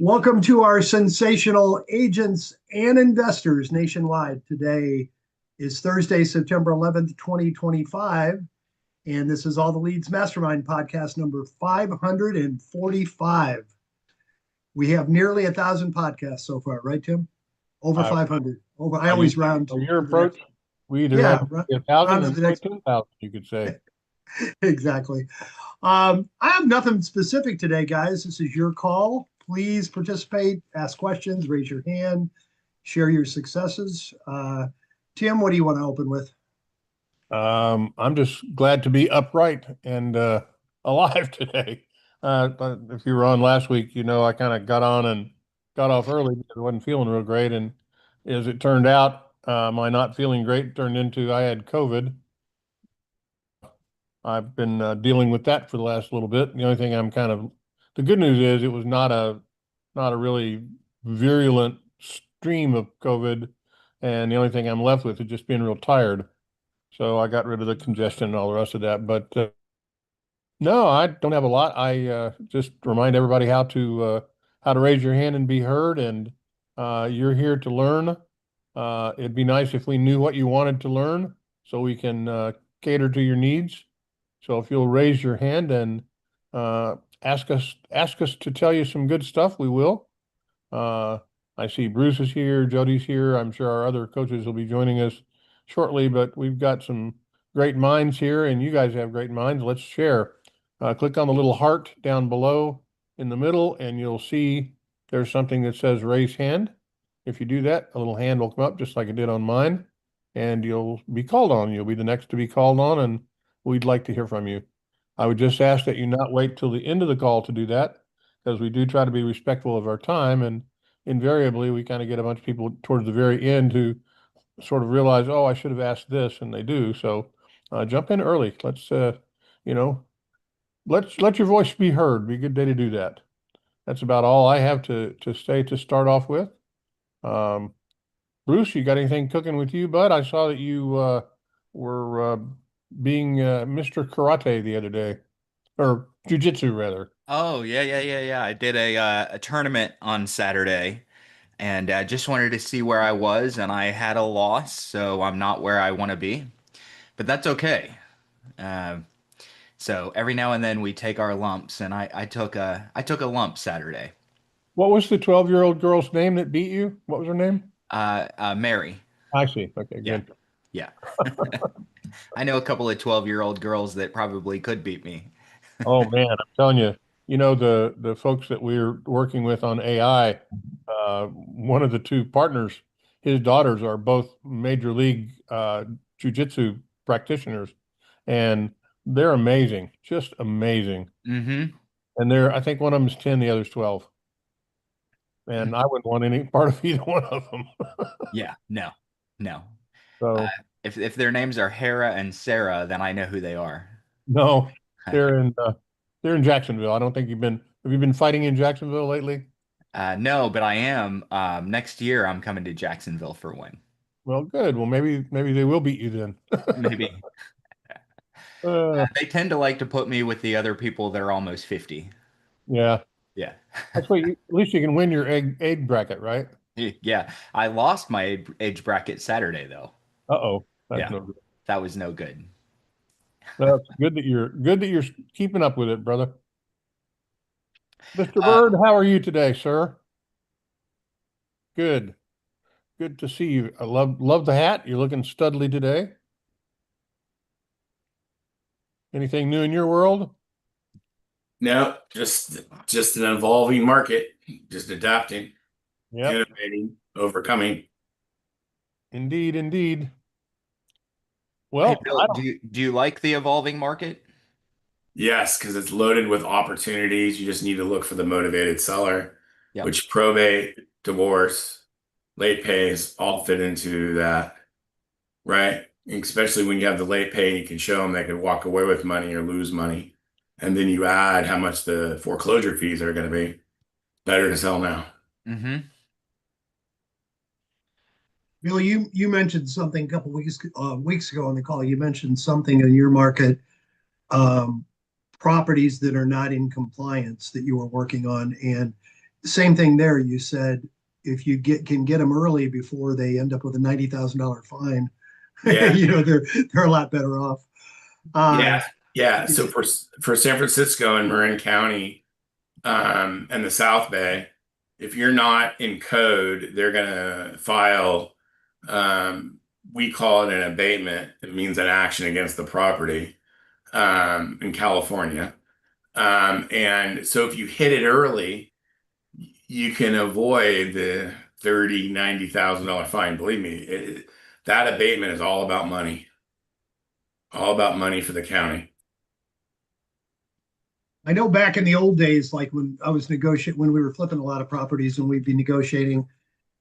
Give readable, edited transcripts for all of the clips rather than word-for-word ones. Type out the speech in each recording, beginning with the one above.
Welcome to our sensational agents and investors nationwide. Today is Thursday, September 11th, 2025, and this is All The Leads Mastermind podcast number 545. We have nearly 1,000 podcasts so far, right, Tim? Over 500. I always round. Your approach, we either have 1,000 or 2,000, you could say. Exactly. I have nothing specific today, guys. This is your call. Please participate, ask questions, raise your hand, share your successes. Tim, what do you want to open with? I'm just glad to be upright and alive today. If you were on last week, I kind of got on and got off early because I wasn't feeling real great. And as it turned out, my not feeling great turned into I had COVID. I've been dealing with that for the last little bit. The only thing the good news is it was not a really virulent stream of COVID, and the only thing I'm left with is just being real tired. So I got rid of the congestion and all the rest of that. But no, I don't have a lot. I just remind everybody how to raise your hand and be heard, and you're here to learn. It'd be nice if we knew what you wanted to learn so we can cater to your needs. So if you'll raise your hand and ask us to tell you some good stuff, we will. I see Bruce is here, Jody's here. I'm sure our other coaches will be joining us shortly, but we've got some great minds here, and you guys have great minds. Let's share. Click on the little heart down below in the middle, and you'll see there's something that says raise hand. If you do that, a little hand will come up just like it did on mine, and you'll be called on. You'll be the next to be called on, and we'd like to hear from you. I would just ask that you not wait till the end of the call to do that, because we do try to be respectful of our time, and invariably we kind of get a bunch of people towards the very end who sort of realize, oh, I should have asked this, and they do. So jump in early. Let's let your voice be heard. Be a good day to do that. That's about all I have to say to start off with. Bruce, you got anything cooking with you, bud? I saw that you were being Mr. Karate the other day, or Jiu-Jitsu rather. Oh, yeah. I did a tournament on Saturday, and just wanted to see where I was, and I had a loss, so I'm not where I want to be, but that's okay. Uh, so every now and then we take our lumps, and I took a lump Saturday. What was the 12-year-old girl's name that beat you? What was her name? Mary. I see. Okay, good. Yeah. I know a couple of 12-year-old girls that probably could beat me. Oh man, I'm telling you, the folks that we're working with on AI, one of the two partners, his daughters are both major league jiu-jitsu practitioners, and they're amazing, just amazing. Mm-hmm. And I think one of them is 10, the other's 12. And I wouldn't want any part of either one of them. Yeah, no. So If their names are Hera and Sarah, then I know who they are. no, they're in Jacksonville. I don't think have you been fighting in Jacksonville lately? No, but I am. Next year, I'm coming to Jacksonville for one. Well, good. Well, maybe they will beat you then. Maybe. They tend to like to put me with the other people that are almost 50. Yeah. Yeah. That's what at least you can win your age bracket, right? Yeah. I lost my age bracket Saturday, though. Uh-oh. That's Yeah. no good. That was no good. Well, it's good that you're keeping up with it, brother. Mr. Bird, how are you today, sir? Good. Good to see you. I love the hat. You're looking studly today. Anything new in your world? No, just an evolving market, just adapting, Yeah. innovating, overcoming. Indeed. Well, Hey, Bill, do you like the evolving market? Yes, because it's loaded with opportunities. You just need to look for the motivated seller, Yep. which probate, divorce, late pays all fit into that, right? Especially when you have the late pay, you can show them they could walk away with money or lose money. And then you add how much the foreclosure fees are going to be. Better to sell now. Mm-hmm. Bill, you mentioned something a couple weeks ago on the call. You mentioned something in your market, properties that are not in compliance that you were working on, and same thing there. You said if you can get them early before they end up with a $90,000 fine, Yeah. they're a lot better off. Yeah. Yeah. So for San Francisco and Marin County, and the South Bay, if you're not in code, they're gonna file, we call it an abatement. It means an action against the property, in California. And so if you hit it early, you can avoid the $90,000 fine. Believe me, that abatement is all about money for the county. I know back in the old days, like when I was when we were flipping a lot of properties and we'd be negotiating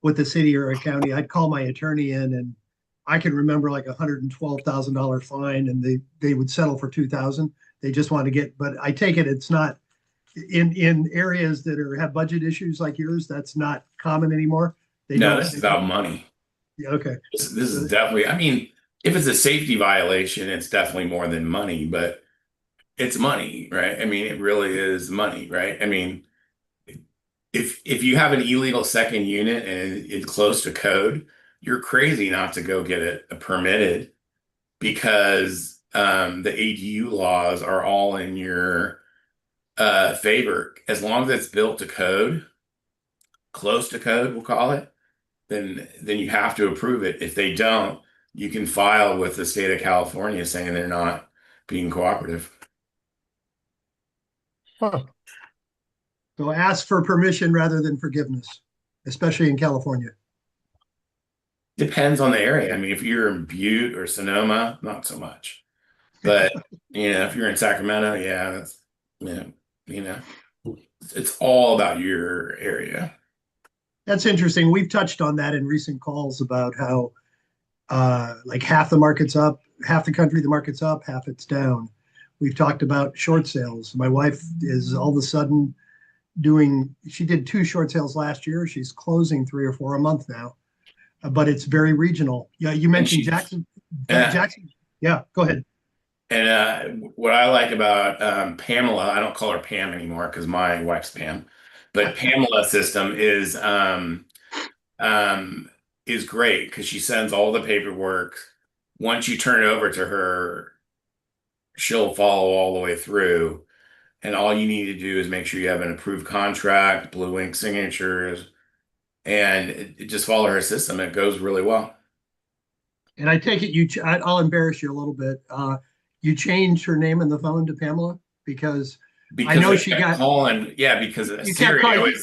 with the city or a county, I'd call my attorney in, and I can remember like $112,000 fine, and they would settle for 2,000. They just want to get, but I take it it's not in areas that have budget issues like yours. That's not common anymore. No, this is about money. Yeah, okay. This is definitely, I mean, if it's a safety violation, it's definitely more than money, but it's money, right? I mean, it really is money, right? I mean, if you have an illegal second unit and it's close to code, you're crazy not to go get it permitted, because the ADU laws are all in your favor. As long as it's built to code, close to code, we'll call it, then you have to approve it. If they don't, you can file with the state of California saying they're not being cooperative. Huh. So ask for permission rather than forgiveness, especially in California. Depends on the area. I mean, if you're in Butte or Sonoma, not so much. But if you're in Sacramento, yeah, that's it's all about your area. That's interesting. We've touched on that in recent calls about how like half the market's up, half the country the market's up, half it's down. We've talked about short sales. My wife is all of a sudden she did 2 short sales last year. She's closing 3 or 4 a month now, but it's very regional. Yeah, you mentioned Jackson. Jackson. Yeah, go ahead. And what I like about Pamela, I don't call her Pam anymore because my wife's Pam, but Pamela's system is great because she sends all the paperwork. Once you turn it over to her, she'll follow all the way through. And all you need to do is make sure you have an approved contract, blue ink signatures, and just follow her system. It goes really well. And I take it I'll embarrass you a little bit. You changed her name in the phone to Pamela because I know she got calling. Yeah, because Siri, I would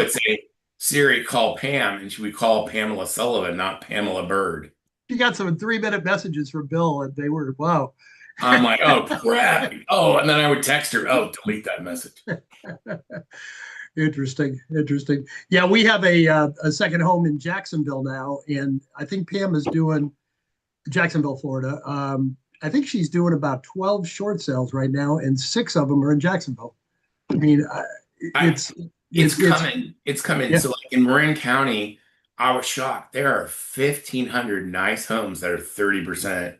say, Siri, call Pam, and she would call Pamela Sullivan, not Pamela Bird. She got some 3-minute messages from Bill, and they were, wow. I'm like, oh, crap. Oh, and then I would text her, oh, delete that message. Interesting. Yeah, we have a second home in Jacksonville now, and I think Pam is doing Jacksonville, Florida. I think she's doing about 12 short sales right now, and 6 of them are in Jacksonville. I mean, it's coming. It's coming. Yeah. So like in Marin County, I was shocked. There are 1,500 nice homes that are 30%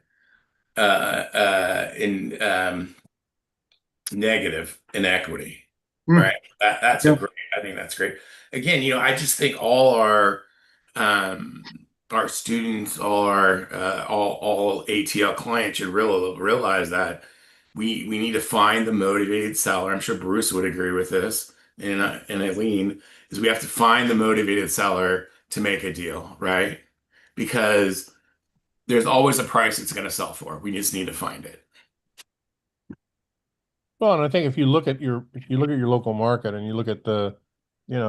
in negative in equity, right? That's great. I think that's great. Again, I just think all our students, all ATL clients should realize that we need to find the motivated seller. I'm sure Bruce would agree with this, and Eileen, is we have to find the motivated seller to make a deal, right? Because there's always a price it's going to sell for. We just need to find it. Well, and I think if you look at your local market and you look at the,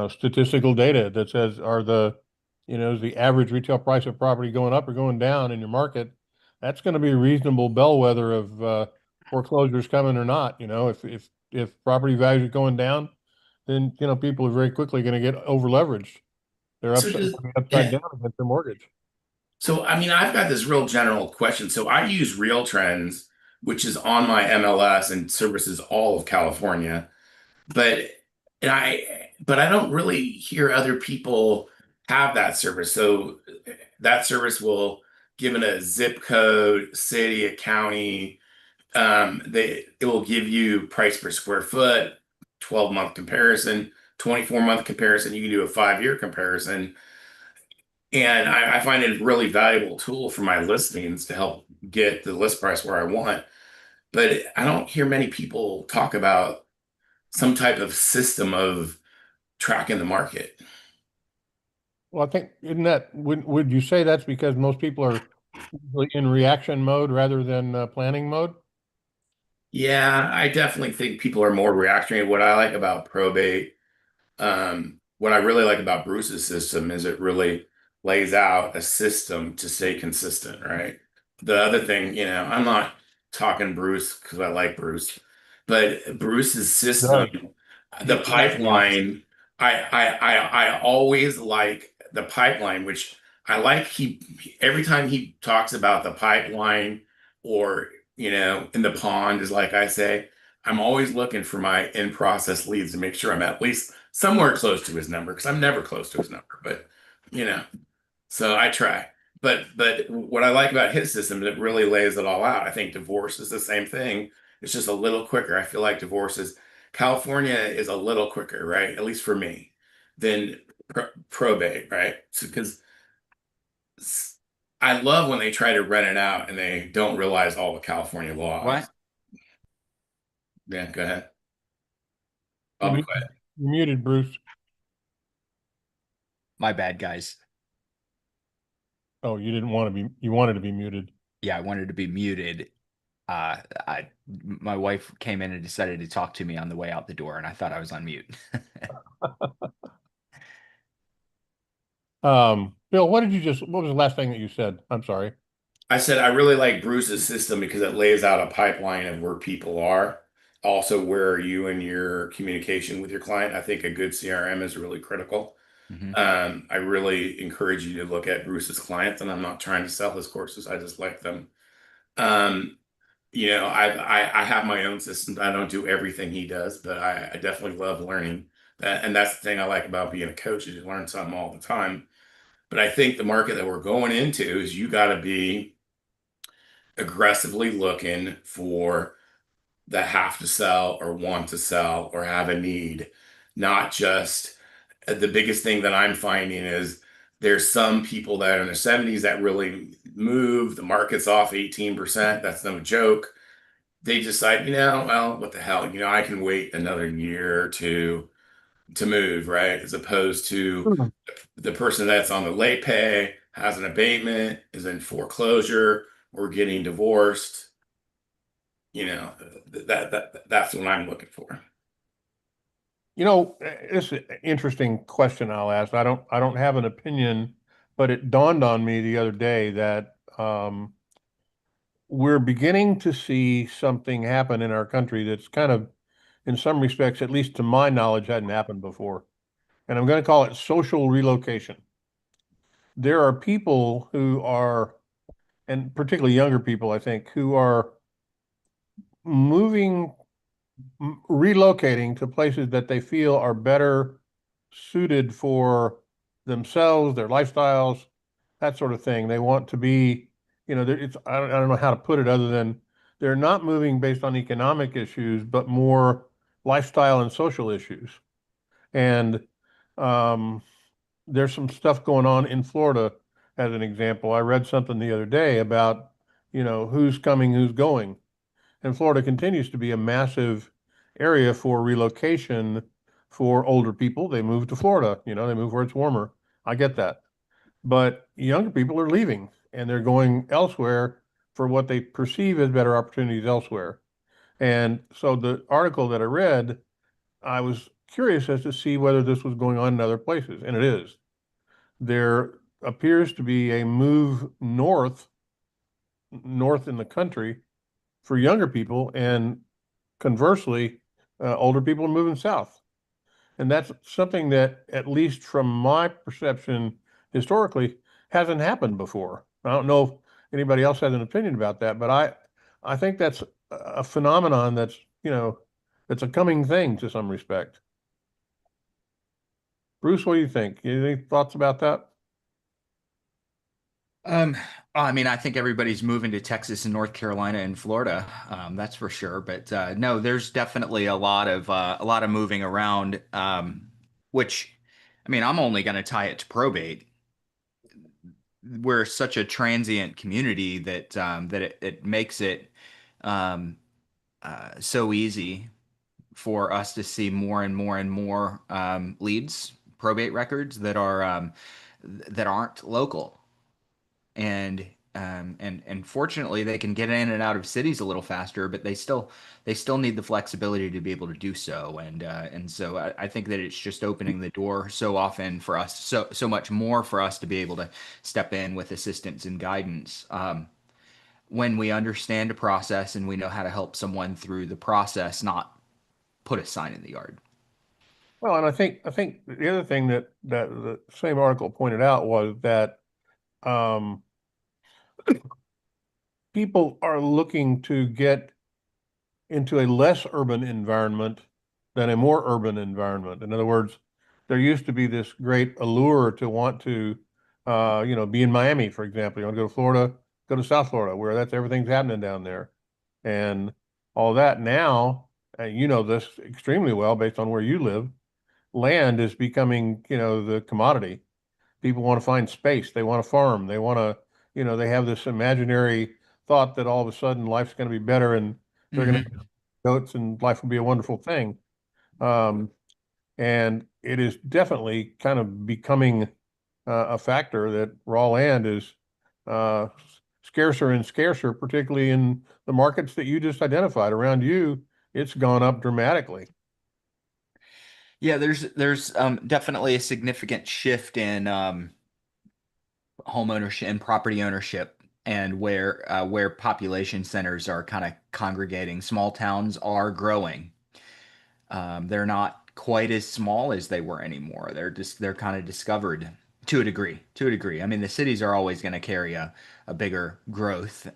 statistical data that says is the average retail price of property going up or going down in your market, that's going to be a reasonable bellwether of foreclosures coming or not. If property values are going down, then people are very quickly going to get over leveraged. They're upside down against their mortgage. So, I mean, I've got this real general question. So I use Real Trends, which is on my MLS and services all of California, but I don't really hear other people have that service. So that service will, given a zip code, city, a county, it will give you price per square foot, 12-month comparison, 24-month comparison. You can do a 5-year comparison. And I find it a really valuable tool for my listings to help get the list price where I want. But I don't hear many people talk about some type of system of tracking the market. Well, I think, isn't that, would you say that's because most people are usually in reaction mode rather than planning mode? Yeah, I definitely think people are more reactionary. What I like about probate, what I really like about Bruce's system is it really lays out a system to stay consistent, right? The other thing, I'm not talking Bruce because I like Bruce, but Bruce's system, Does. the pipeline, I always like the pipeline, which I like every time he talks about the pipeline or in the pond, is like I say, I'm always looking for my in-process leads to make sure I'm at least somewhere close to his number, because I'm never close to his number, but you know, so I try. But what I like about his system is it really lays it all out. I think divorce is the same thing. It's just a little quicker. I feel like California is a little quicker, right? At least for me, than probate, right? So, because I love when they try to rent it out and they don't realize all the California laws. What? Yeah, go ahead. You're I'll be muted, quiet. you're muted, Bruce. My bad, guys. Oh, you wanted to be muted. Yeah, I wanted to be muted. My wife came in and decided to talk to me on the way out the door, and I thought I was on mute. Bill, what was the last thing that you said? I'm sorry. I said I really like Bruce's system because it lays out a pipeline of where people are. Also, where are you in your communication with your client? I think a good CRM is really critical. Mhm. I really encourage you to look at Bruce's clients, and I'm not trying to sell his courses. I just like them. Um, I have my own systems. I don't do everything he does, but I definitely love learning that. And that's the thing I like about being a coach, is you learn something all the time. But I think the market that we're going into is you got to be aggressively looking for the have to sell or want to sell or have a need, not just the biggest thing that I'm finding is there's some people that are in their 70s that really move. The market's off 18%. That's no joke. They decide, well, what the hell? I can wait another year or two to move, right? As opposed to Hmm. the person that's on the late pay, has an abatement, is in foreclosure, or getting divorced. That's what I'm looking for. It's an interesting question I'll ask. I don't have an opinion, but it dawned on me the other day that we're beginning to see something happen in our country that's kind of, in some respects, at least to my knowledge, hadn't happened before. And I'm going to call it social relocation. There are people who are, and particularly younger people, I think, who are moving, relocating to places that they feel are better suited for themselves, their lifestyles, that sort of thing. They want to be, I don't know how to put it other than they're not moving based on economic issues, but more lifestyle and social issues. And um, there's some stuff going on in Florida, as an example. I read something the other day about, who's coming, who's going. And Florida continues to be a massive area for relocation for older people. They move to Florida, they move where it's warmer. I get that. But younger people are leaving and they're going elsewhere for what they perceive as better opportunities elsewhere. And so the article that I read, I was curious as to see whether this was going on in other places, and it is. There appears to be a move north in the country for younger people, and conversely, older people are moving south. And that's something that, at least from my perception historically, hasn't happened before. I don't know if anybody else has an opinion about that, but I think that's a phenomenon that's, it's a coming thing to some respect. Bruce, what do you think? Any thoughts about that? I mean, I think everybody's moving to Texas and North Carolina and Florida. That's for sure. But no, there's definitely a lot of moving around. which, I mean, I'm only going to tie it to probate. We're such a transient community that it makes it um, so easy for us to see more and more and more leads, probate records that aren't local, and and fortunately they can get in and out of cities a little faster, but they still need the flexibility to be able to do so, and so I think that it's just opening the door so often for us, so much more for us to be able to step in with assistance and guidance. When we understand a process and we know how to help someone through the process, not put a sign in the yard. Well, and I think the other thing that the same article pointed out was that um, people are looking to get into a less urban environment than a more urban environment. In other words, there used to be this great allure to want to, be in Miami, for example. You want to go to Florida, go to South Florida, where that's everything's happening down there, and all that. Now, you know this extremely well based on where you live. Land is becoming, the commodity. People want to find space. They want to farm. They want to, they have this imaginary thought that all of a sudden life's going to be better and they're going to Hmm. goats and life will be a wonderful thing. Um, and it is definitely kind of becoming a factor that raw land is uh, scarcer and scarcer, particularly in the markets that you just identified around you. It's gone up dramatically. Yeah, there's definitely a significant shift in home ownership and property ownership, and where population centers are kind of congregating. Small towns are growing. They're not quite as small as they were anymore. They're kind of discovered to a degree. To a degree. I mean, the cities are always going to carry a bigger growth,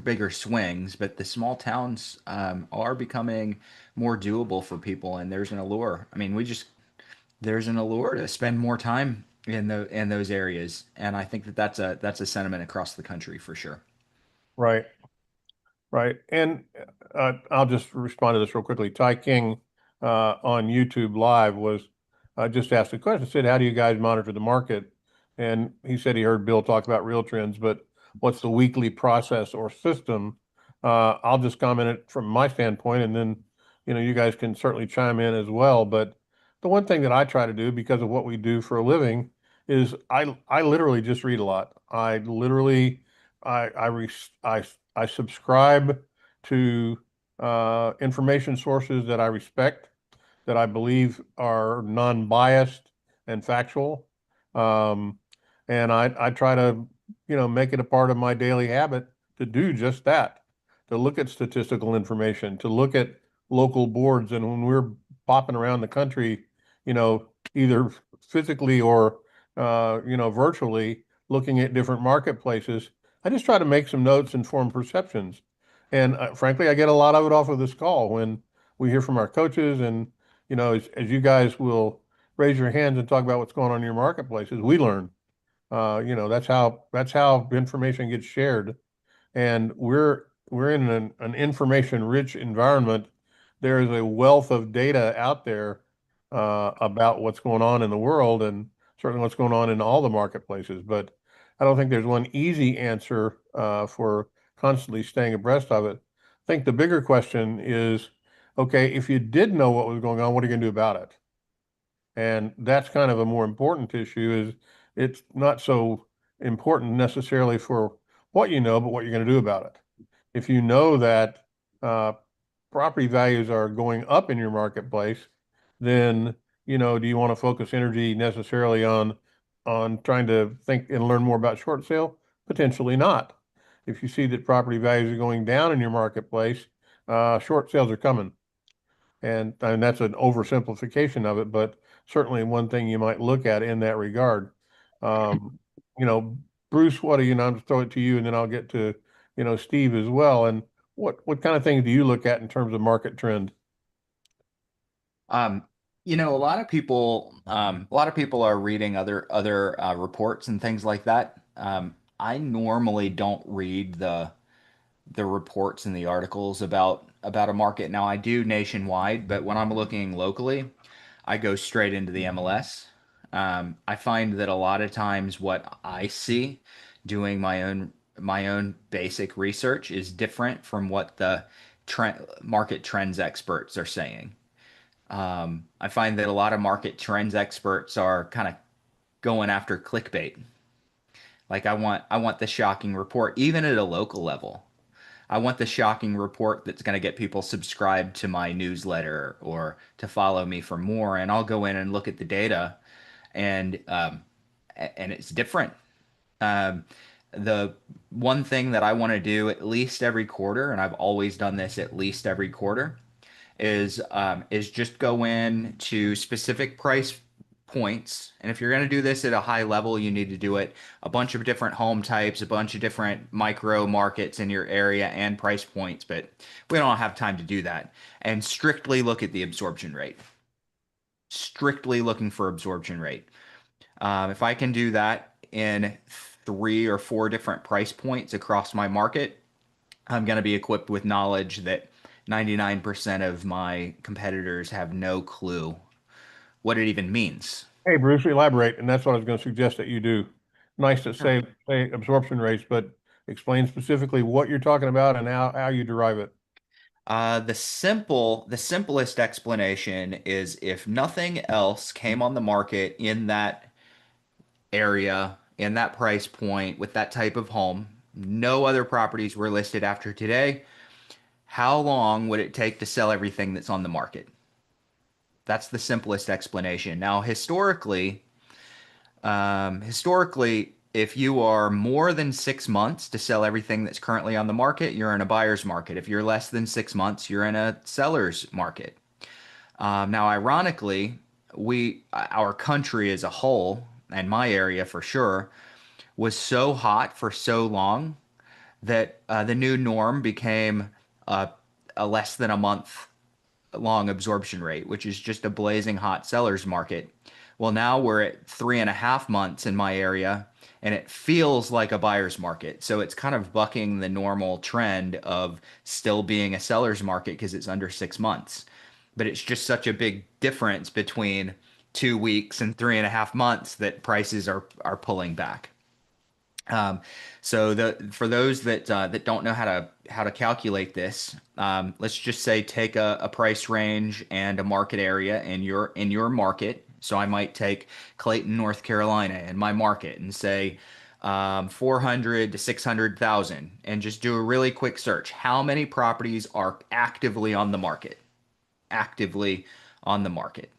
bigger swings, but the small towns are becoming more doable for people, and there's an allure. I mean, there's an allure to spend more time in those areas, and I think that that's a sentiment across the country for sure. Right. Right. And I'll just respond to this real quickly. Ty King on YouTube Live was just asked a question, said, how do you guys monitor the market? And he said he heard Bill talk about real trends, but what's the weekly process or system? I'll just comment it from my standpoint, and then, you guys can certainly chime in as well. But the one thing that I try to do because of what we do for a living is I literally just read a lot. I literally I I subscribe to information sources that I respect, that I believe are non-biased and factual. Um, and I try to, make it a part of my daily habit to do just that, to look at statistical information, to look at local boards. And when we're popping around the country, either physically or, virtually looking at different marketplaces, I just try to make some notes and form perceptions. And frankly, I get a lot of it off of this call when we hear from our coaches and, as you guys will raise your hands and talk about what's going on in your marketplaces, we learn. That's how information gets shared, and we're in an information rich environment. There is a wealth of data out there about what's going on in the world and certainly what's going on in all the marketplaces. But I don't think there's one easy answer for constantly staying abreast of it. I think the bigger question is, okay, if you did know what was going on, what are you going to do about it? And that's kind of a more important issue. Is it's not so important necessarily for what you know, but what you're going to do about it. If you know that uh, property values are going up in your marketplace, then, do you want to focus energy necessarily on trying to think and learn more about short sale? Potentially not. If you see that property values are going down in your marketplace, short sales are coming. And that's an oversimplification of it, but certainly one thing you might look at in that regard. Um, you know, Bruce, what do you know? I'll just throw it to you, and then I'll get to Steve as well. And what kind of things do you look at in terms of market trend? Um, a lot of people are reading other reports and things like that. I normally don't read the reports and the articles about a market. Now I do nationwide, but when I'm looking locally, I go straight into the MLS. I find that a lot of times what I see doing my own basic research is different from what the market trends experts are saying. I find that a lot of market trends experts are kind of going after clickbait. Like I want the shocking report, even at a local level. I want the shocking report that's going to get people subscribed to my newsletter or to follow me for more. And I'll go in and look at the data, and it's different. Um, the one thing that I want to do at least every quarter, and I've always done this at least every quarter, is just go in to specific price points. And if you're going to do this at a high level, you need to do it a bunch of different home types, a bunch of different micro markets in your area and price points, but we don't have time to do that. And strictly look at the absorption rate. Strictly looking for absorption rate. If I can do that in 3 or 4 different price points across my market, I'm going to be equipped with knowledge that 99% of my competitors have no clue what it even means. Hey, Bruce, elaborate, and that's what I was going to suggest that you do. Nice to say absorption rates, but explain specifically what you're talking about and how you derive it. The simplest explanation is if nothing else came on the market in that area, in that price point, with that type of home, no other properties were listed after today, how long would it take to sell everything that's on the market? That's the simplest explanation. Now, historically, if you are more than 6 months to sell everything that's currently on the market, you're in a buyer's market. If you're less than 6 months, you're in a seller's market. Now, ironically, our country as a whole, and my area for sure, was so hot for so long that the new norm became a less than a month long absorption rate, which is just a blazing hot seller's market. Well, now we're at 3.5 months in my area, and it feels like a buyer's market. So it's kind of bucking the normal trend of still being a seller's market because it's under 6 months. But it's just such a big difference between 2 weeks and 3.5 months that prices are pulling back. Um, so for those that don't know how to calculate this, let's just say take a price range and a market area in your market. So I might take Clayton, North Carolina, in my market and say 400 to 600,000, and just do a really quick search. How many properties are actively on the market? Actively on the market.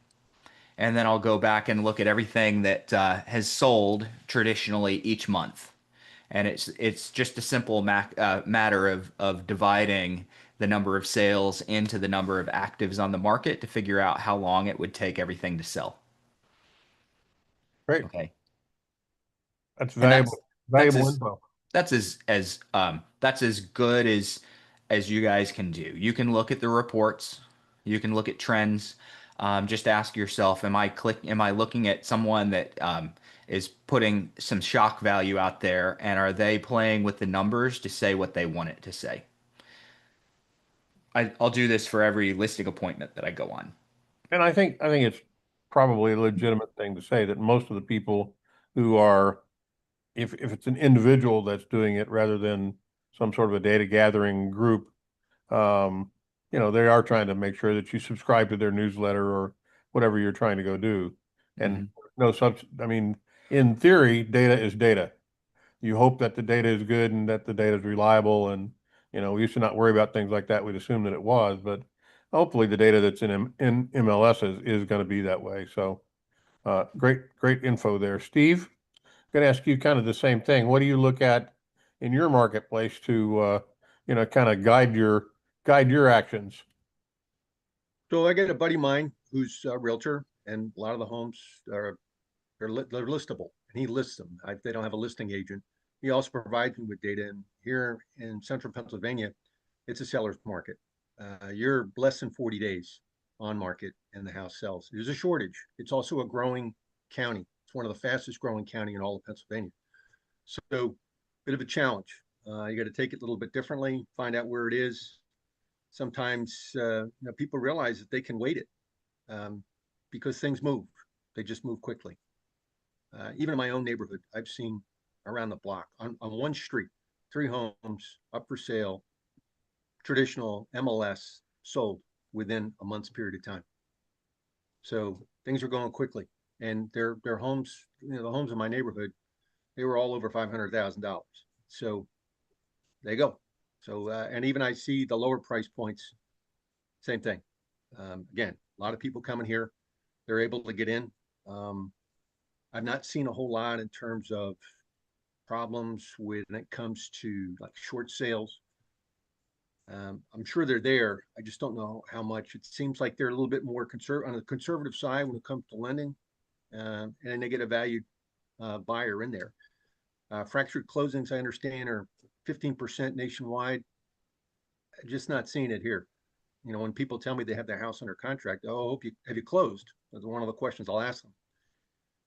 And then I'll go back and look at everything that has sold traditionally each month. And it's just a simple matter of dividing the number of sales into the number of actives on the market to figure out how long it would take everything to sell. Great. Okay. That's And that's valuable as info. that's as good as you guys can do. You can look at the reports, you can look at trends. Just ask yourself, am I looking at someone that is putting some shock value out there, and are they playing with the numbers to say what they want it to say? I'll do this for every listing appointment that I go on. And I think it's probably a legitimate thing to say that most of the people who are, if it's an individual that's doing it rather than some sort of a data gathering group, um, they are trying to make sure that you subscribe to their newsletter or whatever you're trying to go do. And no I mean, in theory, data is data. You hope that the data is good and that the data is reliable. And, we used to not worry about things like that. We'd assume that it was, but hopefully the data that's in MLS is going to be that way. So, great info there. Steve, I'm going to ask you kind of the same thing. What do you look at in your marketplace to, kind of guide your actions? So I got a buddy of mine who's a realtor, and a lot of the homes they're listable, and he lists them. They don't have a listing agent. He also provides me with data. And here in central Pennsylvania, it's a seller's market. You're less than 40 days on market, and the house sells. There's a shortage. It's also a growing county. It's one of the fastest growing county in all of Pennsylvania. So, bit of a challenge. You got to take it a little bit differently, find out where it is. Sometimes people realize that they can wait it. because things move. They just move quickly. Even in my own neighborhood, I've seen around the block on one street, 3 homes up for sale, traditional MLS, sold within a month's period of time. So things are going quickly, and their homes, the homes in my neighborhood, they were all over $500,000. So there you go. So and even I see the lower price points, same thing. Again, a lot of people coming here, they're able to get in. I've not seen a whole lot in terms of problems when it comes to like short sales. I'm sure they're there. I just don't know how much. It seems like they're a little bit more on the conservative side when it comes to lending, and they get a valued buyer in there. Fractured closings, I understand, are 15% nationwide. Just not seeing it here. When people tell me they have their house under contract, oh, have you closed? That's one of the questions I'll ask them.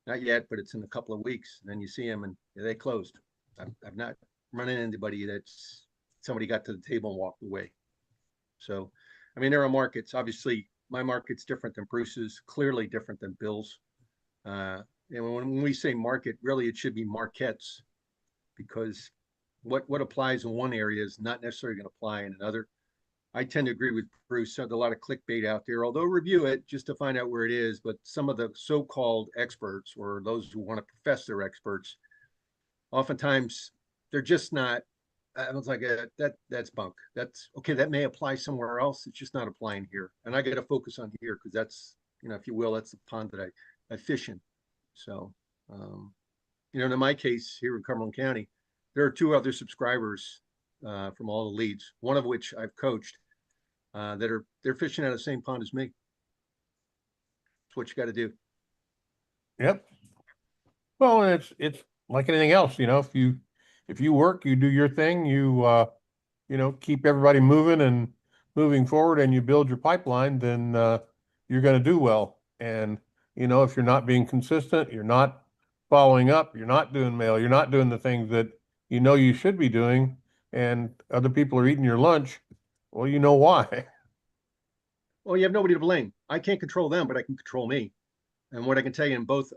Not yet, but it's in a couple of weeks. And then you see them and they closed. I've not run into anybody that's somebody got to the table and walked away. So, I mean, there are markets. Obviously, my market's different than Bruce's, clearly different than Bill's. And when we say market, really it should be markets, because what applies in one area is not necessarily going to apply in another. I tend to agree with Bruce. There's a lot of clickbait out there, although review it just to find out where it is. But some of the so-called experts, or those who want to profess they're experts, oftentimes they're just not. I was like, that's bunk. That's okay. That may apply somewhere else. It's just not applying here. And I got to focus on here because that's, if you will, that's the pond that I fish in. So, in my case here in Cumberland County, there are 2 other subscribers from All The Leads, one of which I've coached, they're fishing out of the same pond as me. That's what you got to do. Yep. Well, it's like anything else, if you work, you do your thing, you keep everybody moving and moving forward, and you build your pipeline, then you're going to do well. And if you're not being consistent, you're not following up, you're not doing mail, you're not doing the things that you should be doing, and other people are eating your lunch, well, you know why. Well, you have nobody to blame. I can't control them, but I can control me. And what I can tell you, both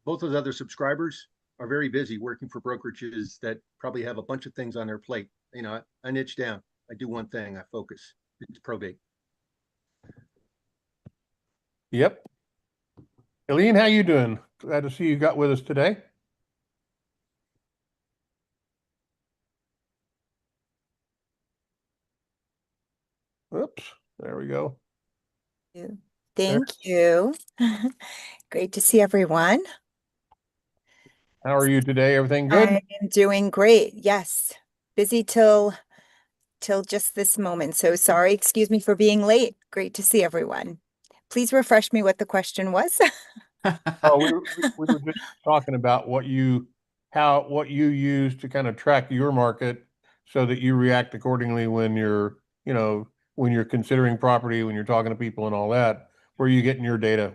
those other subscribers are very busy working for brokerages that probably have a bunch of things on their plate. I niche down. I do one thing. I focus. It's probate. Yep. Eileen, how you doing? Glad to see you got with us today. Oops, there we go. Thank you. Great to see everyone. How are you today? Everything good? I'm doing great. Yes. Busy till just this moment. So sorry, excuse me for being late. Great to see everyone. Please refresh me what the question was. Oh, we were just talking about what you use to kind of track your market so that you react accordingly when you're considering property, when you're talking to people and all that. Where are you getting your data?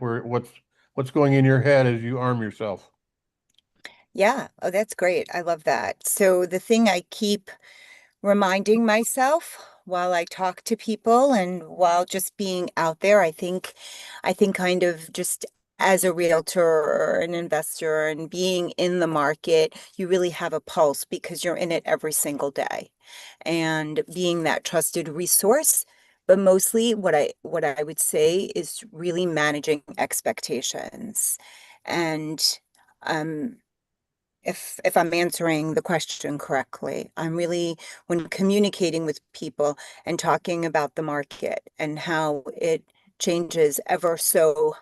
What's going in your head as you arm yourself? Yeah. Oh, that's great. I love that. So the thing I keep reminding myself while I talk to people and while just being out there, I think kind of just as a realtor or an investor and being in the market, you really have a pulse because you're in it every single day, and being that trusted resource. But mostly what I would say is really managing expectations. And if I'm answering the question correctly, I'm really, when communicating with people and talking about the market and how it changes ever so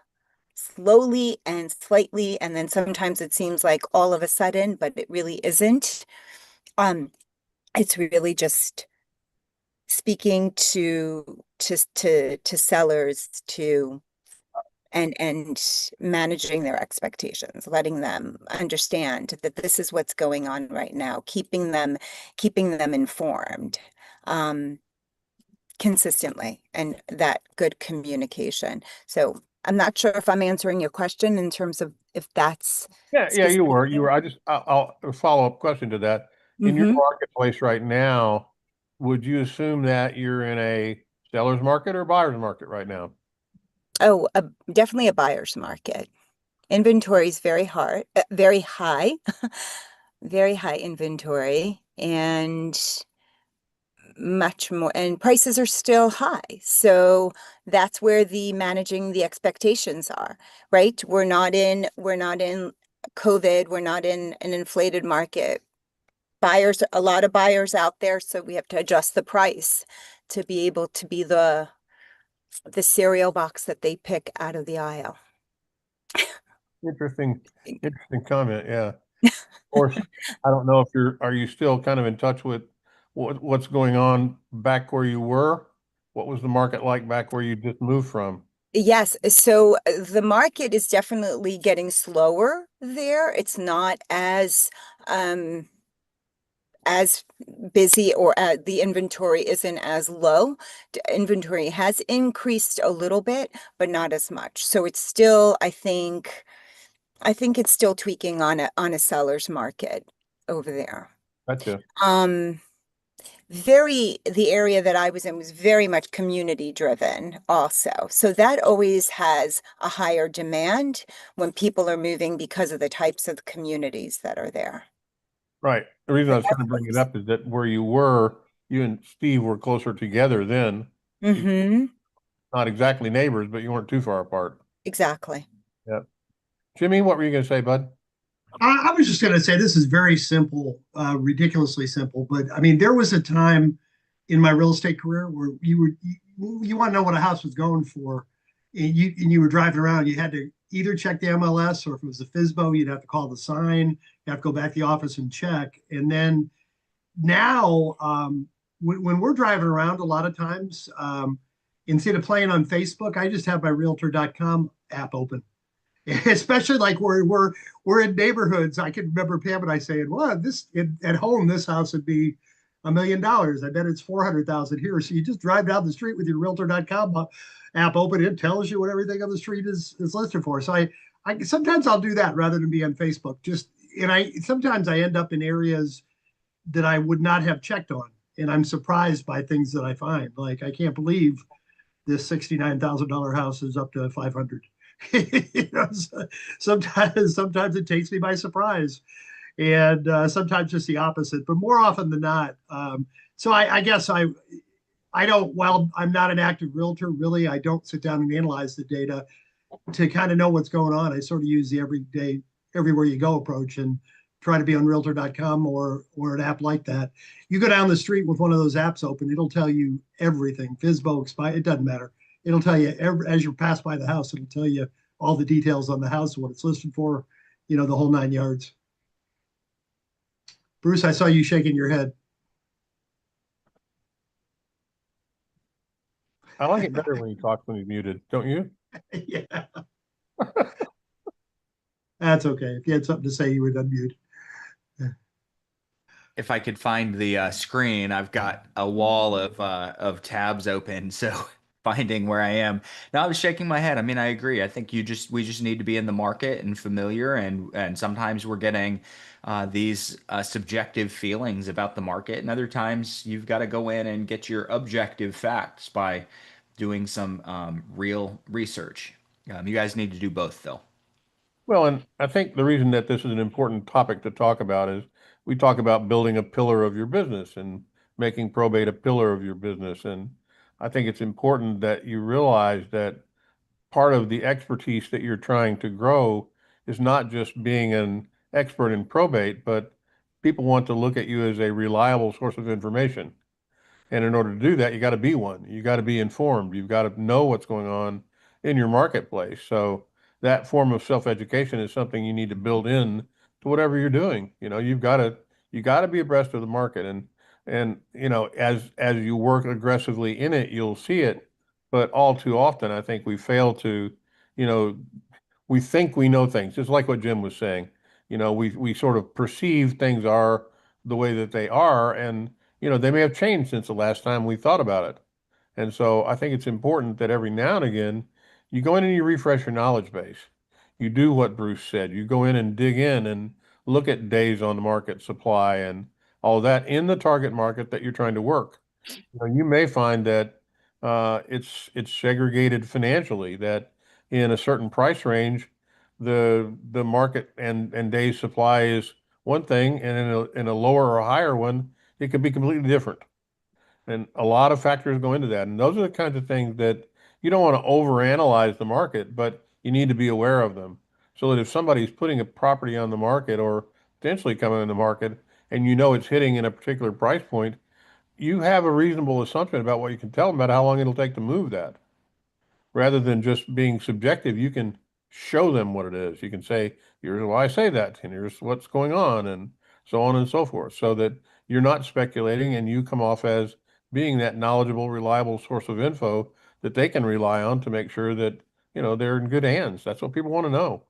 slowly and slightly, and then sometimes it seems like all of a sudden, but it really isn't. It's really just speaking to sellers and managing their expectations, letting them understand that this is what's going on right now, keeping them informed consistently, and that good communication. So I'm not sure if I'm answering your question in terms of if that's Yeah, you were. I'll a follow-up question to that. In your marketplace right now, would you assume that you're in a seller's market or buyer's market right now? Oh, definitely a buyer's market. Inventory is very hard, very high, very high inventory, and much more, and prices are still high. So that's where the managing the expectations are, right? We're not in COVID, we're not in an inflated market. A lot of buyers out there, so we have to adjust the price to be able to be the cereal box that they pick out of the aisle. Interesting comment. Yeah. Of course, I don't know if are you still kind of in touch with what's going on back where you were? What was the market like back where you just moved from? Yes, so the market is definitely getting slower there. It's not as busy, or the inventory isn't as low. Inventory has increased a little bit, but not as much. So it's still, I think it's still tweaking on a seller's market over there. Gotcha. The area that I was in was very much community driven also. So that always has a higher demand when people are moving because of the types of communities that are there. Right. The reason I was trying to bring it up is that where you were, you and Steve were closer together then. Mm-hmm. Not exactly neighbors, but you weren't too far apart. Exactly. Yeah. Jimmy, what were you going to say, bud? I was just going to say this is very simple, ridiculously simple. But I mean, there was a time in my real estate career where you want to know what a house was going for, and you were driving around. You had to either check the MLS, or if it was a FSBO, you'd have to call the sign. You have to go back to the office and check. And then now, when we're driving around, a lot of times, instead of playing on Facebook, I just have my Realtor.com app open. Especially like we're in neighborhoods. I can remember Pam and I saying, "Well, at home, this house would be $1 million. I bet it's 400,000 here." So you just drive down the street with your Realtor.com app open. It tells you what everything on the street is listed for. So I sometimes I'll do that rather than be on Facebook. Sometimes I end up in areas that I would not have checked on, and I'm surprised by things that I find. Like, I can't believe this $69,000 house is up to 500. Sometimes it takes me by surprise, and sometimes just the opposite, but more often than not. So I guess I don't. While I'm not an active realtor, really, I don't sit down and analyze the data to kind of know what's going on. I sort of use the everyday, everywhere you go approach, and try to be on Realtor.com or an app like that. You go down the street with one of those apps open, it'll tell you everything. FSBO, expire, it doesn't matter. It'll tell you as you pass by the house, it'll tell you all the details on the house, what it's listed for, the whole 9 yards. Bruce, I saw you shaking your head. I like it better when he talks when he's muted, don't you? Yeah. That's okay. If you had something to say, you would unmute. If I could find the screen, I've got a wall of tabs open, so finding where I am. Now I was shaking my head. I mean, I agree. I think we just need to be in the market and familiar, and sometimes we're getting these subjective feelings about the market, and other times you've got to go in and get your objective facts by doing some real research. You guys need to do both, though. Well, and I think the reason that this is an important topic to talk about is we talk about building a pillar of your business and making probate a pillar of your business. And I think it's important that you realize that part of the expertise that you're trying to grow is not just being an expert in probate, but people want to look at you as a reliable source of information. And in order to do that, you got to be one. You got to be informed. You've got to know what's going on in your marketplace. So that form of self-education is something you need to build in to whatever you're doing. You got to be abreast of the market, and as you work aggressively in it, you'll see it. But all too often, I think we fail to, you know, we think we know things, just like what Jim was saying. We sort of perceive things are the way that they are, and they may have changed since the last time we thought about it. And so I think it's important that every now and again you go in and you refresh your knowledge base. You do what Bruce said. You go in and dig in and look at days on the market, supply, and all that in the target market that you're trying to work. You may find that it's segregated financially, that in a certain price range, the market and days supply is one thing, and in a lower or higher one, it could be completely different. And a lot of factors go into that. And those are the kinds of things that you don't want to overanalyze the market, but you need to be aware of them. So that if somebody's putting a property on the market or potentially coming in the market and you know it's hitting in a particular price point, you have a reasonable assumption about what you can tell them about how long it'll take to move that. Rather than just being subjective, you can show them what it is. You can say, here's why I say that, and here's what's going on, and so on and so forth, so that you're not speculating and you come off as being that knowledgeable, reliable source of info that they can rely on to make sure that, they're in good hands. That's what people want to know.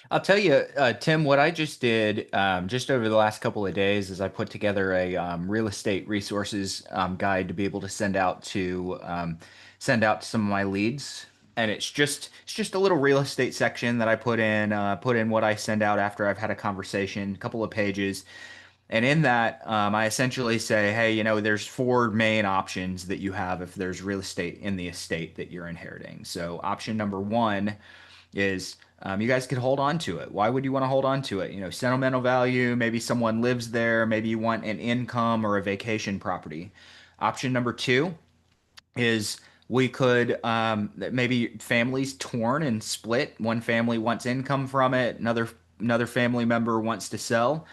I'll tell you, Tim, what I just did just over the last couple of days is I put together a real estate resources guide to be able to send out to some of my leads. And it's just a little real estate section that I put in what I send out after I've had a conversation, a couple of pages. And in that, I essentially say, hey, there's four main options that you have if there's real estate in the estate that you're inheriting. So option number one is you guys could hold on to it. Why would you want to hold on to it? Sentimental value, maybe someone lives there, maybe you want an income or a vacation property. Option number two is we could maybe families torn and split. One family wants income from it, another family member wants to sell.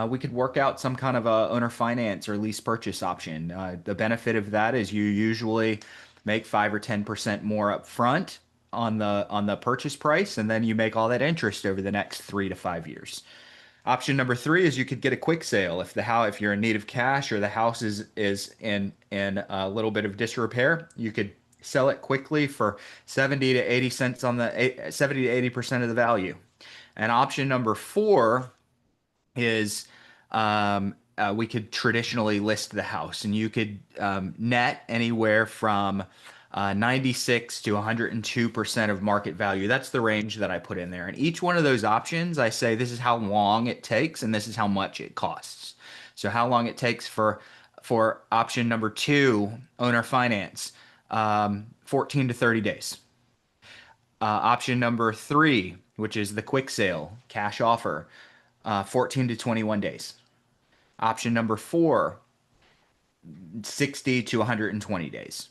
We could work out some kind of a owner finance or lease purchase option. The benefit of that is you usually make 5 or 10% more up front on the purchase price, and then you make all that interest over the next 3 to 5 years. Option number three is you could get a quick sale if you're in need of cash or the house is in a little bit of disrepair. You could sell it quickly for 70 to 80 cents on the 70 to 80% of the value. And option number four is we could traditionally list the house, and you could net anywhere from 96 to 102% of market value. That's the range that I put in there. And each one of those options, I say this is how long it takes and this is how much it costs. So how long it takes for option number two, owner finance, 14 to 30 days. Option number three, which is the quick sale, cash offer, 14 to 21 days. Option number four, 60 to 120 days.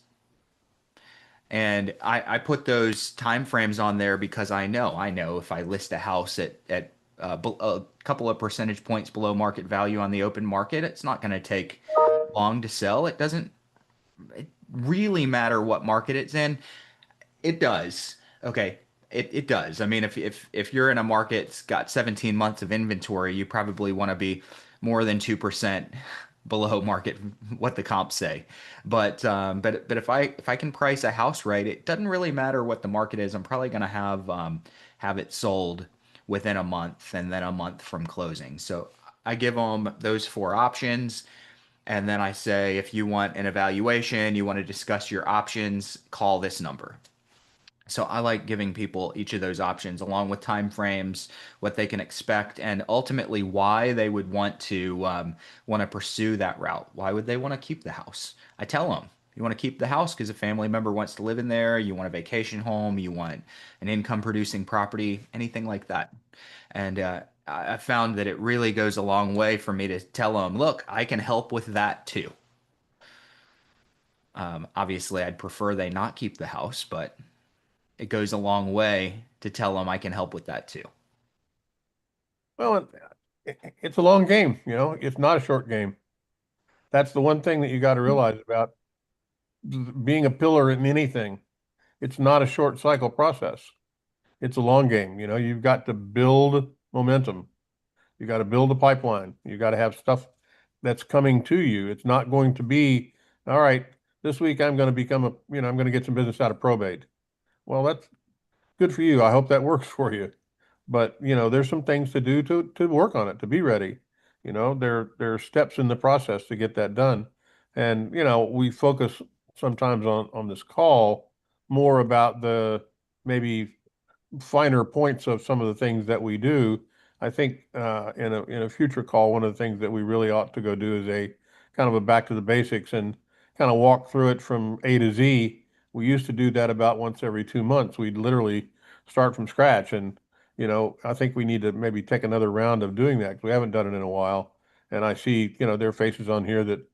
And I put those time frames on there because I know if I list a house at a couple of percentage points below market value on the open market, it's not going to take long to sell. It doesn't really matter what market it's in. It does. Okay. It does. I mean, if you're in a market that's got 17 months of inventory, you probably want to be more than 2% below market, what the comps say. But if I can price a house right, it doesn't really matter what the market is. I'm probably going to have it sold within a month and then a month from closing. So I give them those four options. And then I say, if you want an evaluation, you want to discuss your options, call this number. So I like giving people each of those options along with time frames, what they can expect, and ultimately why they would want to pursue that route. Why would they want to keep the house? I tell them, you want to keep the house because a family member wants to live in there. You want a vacation home. You want an income producing property, anything like that. And I found that it really goes a long way for me to tell them, look, I can help with that too. Obviously, I'd prefer they not keep the house, but it goes a long way to tell them I can help with that too. Well, it's a long game, it's not a short game. That's the one thing that you got to realize about being a pillar in anything. It's not a short cycle process. It's a long game. You've got to build momentum. You got to build a pipeline. You got to have stuff that's coming to you. It's not going to be, all right, this week I'm going to I'm going to get some business out of probate. Well, that's good for you. I hope that works for you. But, there's some things to do to work on it, to be ready. There are steps in the process to get that done. And, we focus sometimes on this call more about the maybe finer points of some of the things that we do. I think in a future call, one of the things that we really ought to go do is a kind of a back to the basics and kind of walk through it from A to Z. We used to do that about once every 2 months. We'd literally start from scratch. And, I think we need to maybe take another round of doing that because we haven't done it in a while. And I see, their faces on here that,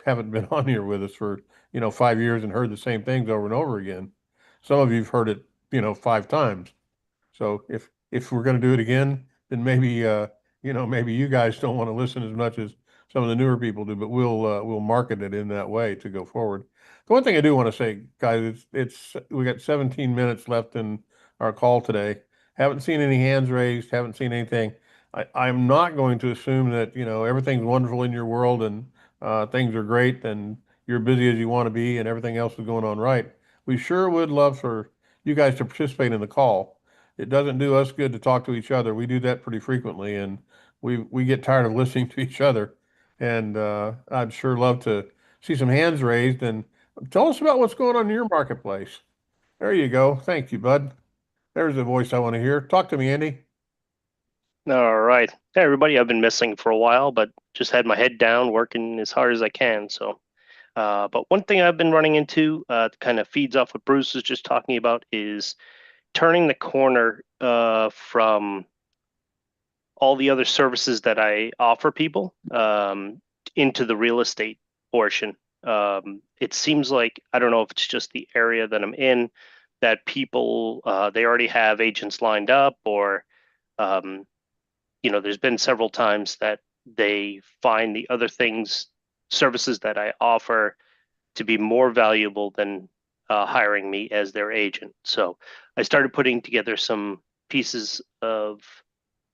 haven't been on here with us for, 5 years and heard the same things over and over again. Some of you've heard it, 5 times. So if we're going to do it again, then maybe you guys don't want to listen as much as some of the newer people do, but we'll market it in that way to go forward. The one thing I do want to say, guys, it's we got 17 minutes left in our call today. Haven't seen any hands raised, haven't seen anything. I'm not going to assume that, everything's wonderful in your world and things are great and you're busy as you want to be and everything else is going on right. We sure would love for you guys to participate in the call. It doesn't do us good to talk to each other. We do that pretty frequently, and we get tired of listening to each other. And I'd sure love to see some hands raised and tell us about what's going on in your marketplace. There you go. Thank you, bud. There's the voice I want to hear. Talk to me, Andy. All right. Hey, everybody. I've been missing for a while, but just had my head down, working as hard as I can. So, but one thing I've been running into, kind of feeds off what Bruce was just talking about, is turning the corner from all the other services that I offer people into the real estate portion. It seems like, I don't know if it's just the area that I'm in, that people, they already have agents lined up, or, there's been several times that they find the other services that I offer to be more valuable than hiring me as their agent. So I started putting together some pieces of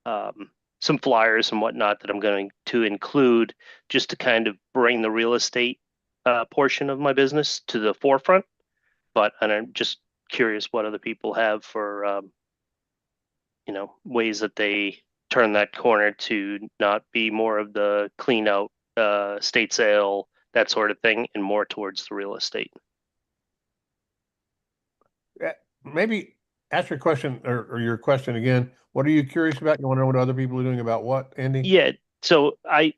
some flyers and whatnot that I'm going to include just to kind of bring the real estate portion of my business to the forefront. And I'm just curious what other people have for, ways that they turn that corner to not be more of the clean out estate sale, that sort of thing, and more towards the real estate. Maybe ask your question or your question again. What are you curious about? You want to know what other people are doing about what, Andy? Yeah. So I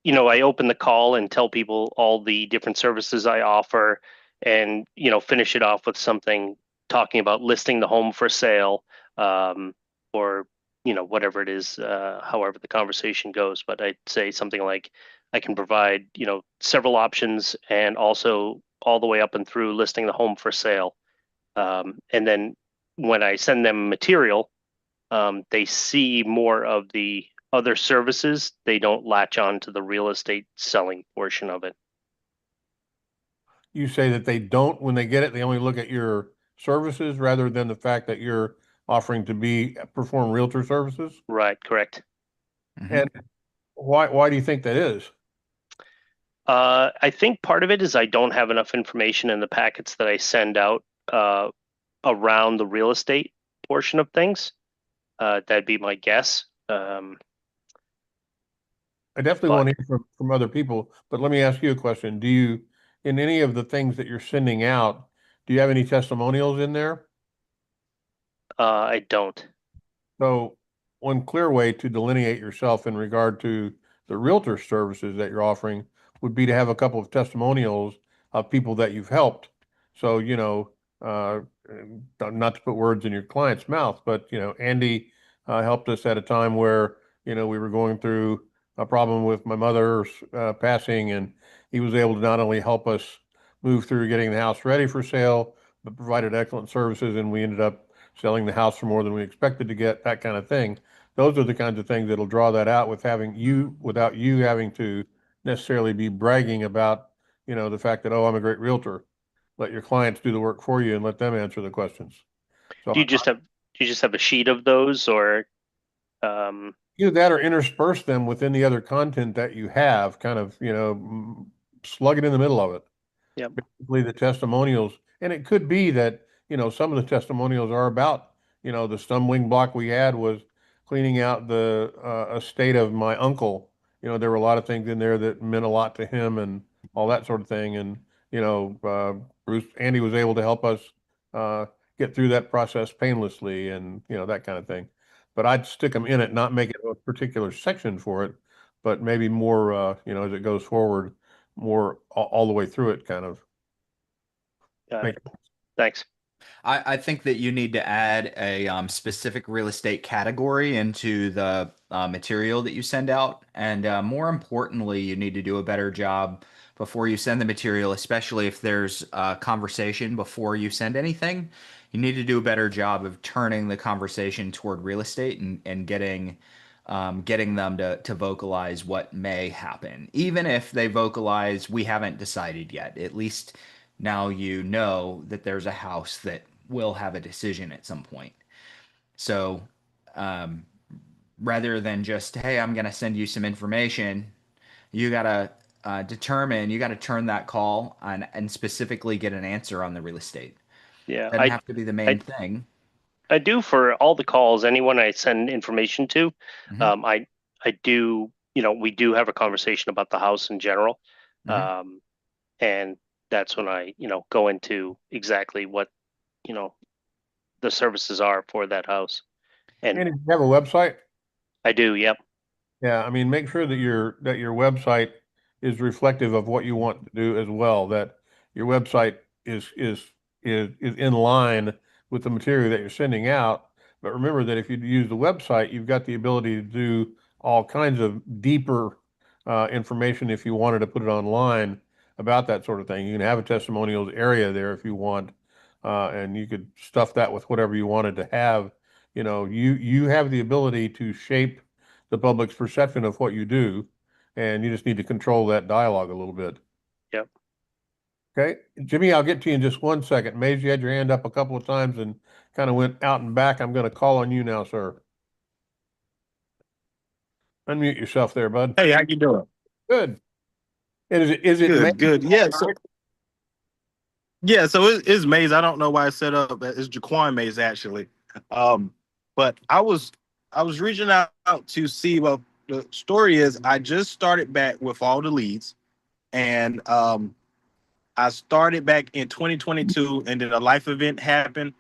open the call and tell people all the different services I offer, and, finish it off with something talking about listing the home for sale, or, whatever it is, however the conversation goes. But I'd say something like, I can provide, several options, and also all the way up and through listing the home for sale. And then when I send them material, they see more of the other services. They don't latch on to the real estate selling portion of it. You say that they don't, when they get it, they only look at your services rather than the fact that you're offering to perform realtor services? Right, correct. Mm-hmm. And why do you think that is? I think part of it is I don't have enough information in the packets that I send out around the real estate portion of things. That'd be my guess. I definitely want to hear from other people, but let me ask you a question. Do you, in any of the things that you're sending out, do you have any testimonials in there? I don't. So one clear way to delineate yourself in regard to the realtor services that you're offering would be to have a couple of testimonials of people that you've helped. So, not to put words in your client's mouth, but, Andy helped us at a time where, we were going through a problem with my mother's passing, and he was able to not only help us move through getting the house ready for sale, but provided excellent services, and we ended up selling the house for more than we expected to get, that kind of thing. Those are the kinds of things that'll draw that out without you having to necessarily be bragging about, the fact that, oh, I'm a great realtor. Let your clients do the work for you and let them answer the questions. So Do you just have a sheet of those, or either that or intersperse them within the other content that you have, kind of, slug it in the middle of it. Yeah. Basically the testimonials. And it could be that, some of the testimonials are about, the stumbling block we had was cleaning out the estate of my uncle. There were a lot of things in there that meant a lot to him and all that sort of thing. And, Andy was able to help us get through that process painlessly and, that kind of thing. But I'd stick them in it, not make it a particular section for it, but maybe more, as it goes forward, more all the way through it, kind of. got it. Thanks. I think that you need to add a specific real estate category into the material that you send out. And more importantly, you need to do a better job before you send the material, especially if there's a conversation before you send anything. You need to do a better job of turning the conversation toward real estate and getting them to vocalize what may happen. Even if they vocalize, we haven't decided yet. At least now you know that there's a house that will have a decision at some point. So um, rather than just, hey, I'm going to send you some information, you got to you got to turn that call on and specifically get an answer on the real estate. Yeah, Doesn't have to be the main thing. I do for all the calls, anyone I send information to, Mhm. I do, we do have a conversation about the house in general. Mhm. And that's when I, go into exactly what, the services are for that house. And And if you have a website, I do, yep. yeah, I mean, make sure that your website is reflective of what you want to do as well, that your website is in line with the material that you're sending out. But remember that if you use the website, you've got the ability to do all kinds of deeper information if you wanted to put it online about that sort of thing. You can have a testimonials area there if you want, and you could stuff that with whatever you wanted to have. You have the ability to shape the public's perception of what you do, and you just need to control that dialogue a little bit. Yep. Okay, Jimmy, I'll get to you in just 1 second. Maze, you had your hand up a couple of times and kind of went out and back. I'm going to call on you now, sir. Unmute yourself there, bud. Hey, how you doing? Good. And is it Maze? Good. Yeah. So it's Maze. I don't know why it's set up. It's Jaquan Maze actually. But I was reaching out to see. Well, the story is I just started back with All The Leads, and I started back in 2022, and then a life event happened,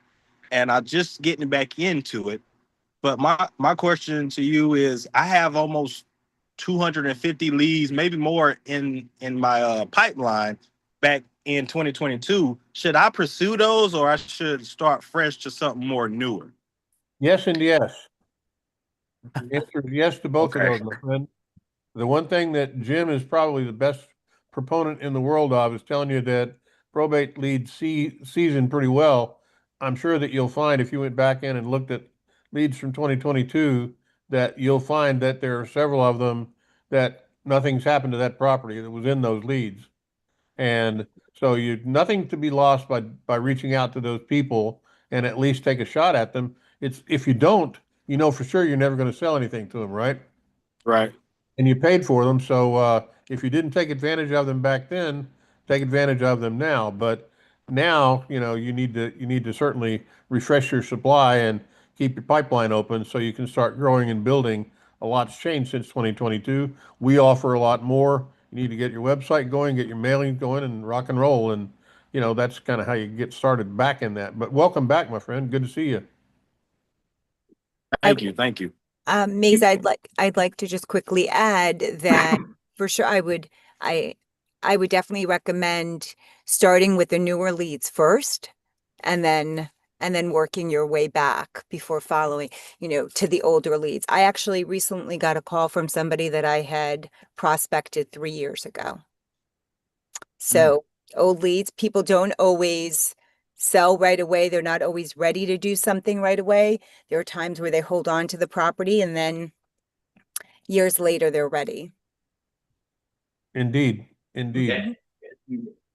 and I just getting back into it. But my question to you is, I have almost 250 leads, maybe more in my pipeline back in 2022. Should I pursue those, or I should start fresh to something more newer? Yes and yes. The answer is yes to both of Okay. those, my friend. The one thing that Jim is probably the best proponent in the world of is telling you that probate leads season pretty well. I'm sure that you'll find if you went back in and looked at leads from 2022, that you'll find that there are several of them that nothing's happened to that property that was in those leads. And so you nothing to be lost by reaching out to those people and at least take a shot at them. It's if you don't, you know for sure you're never going to sell anything to them, right? Right. And you paid for them. So if you didn't take advantage of them back then, take advantage of them now. But now, you need to certainly refresh your supply and keep your pipeline open so you can start growing and building. A lot's changed since 2022. We offer a lot more. You need to get your website going, get your mailing going, and rock and roll. And that's kind of how you get started back in that. But welcome back, my friend. Good to see you. Thank you. Thank you. Maze, I'd like to just quickly add that for sure I would definitely recommend starting with the newer leads first and then working your way back before following, to the older leads. I actually recently got a call from somebody that I had prospected 3 years ago. So old leads, people don't always sell right away. They're not always ready to do something right away. There are times where they hold on to the property and then years later they're ready. Indeed. Yeah.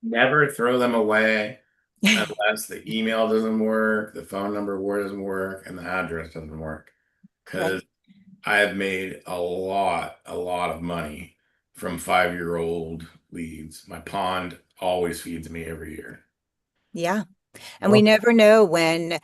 Never throw them away unless the email doesn't work, the phone number doesn't work, and the address doesn't work. Because I have made a lot of money from 5-year-old leads. My pond always feeds me every year. Yeah. And we never know when,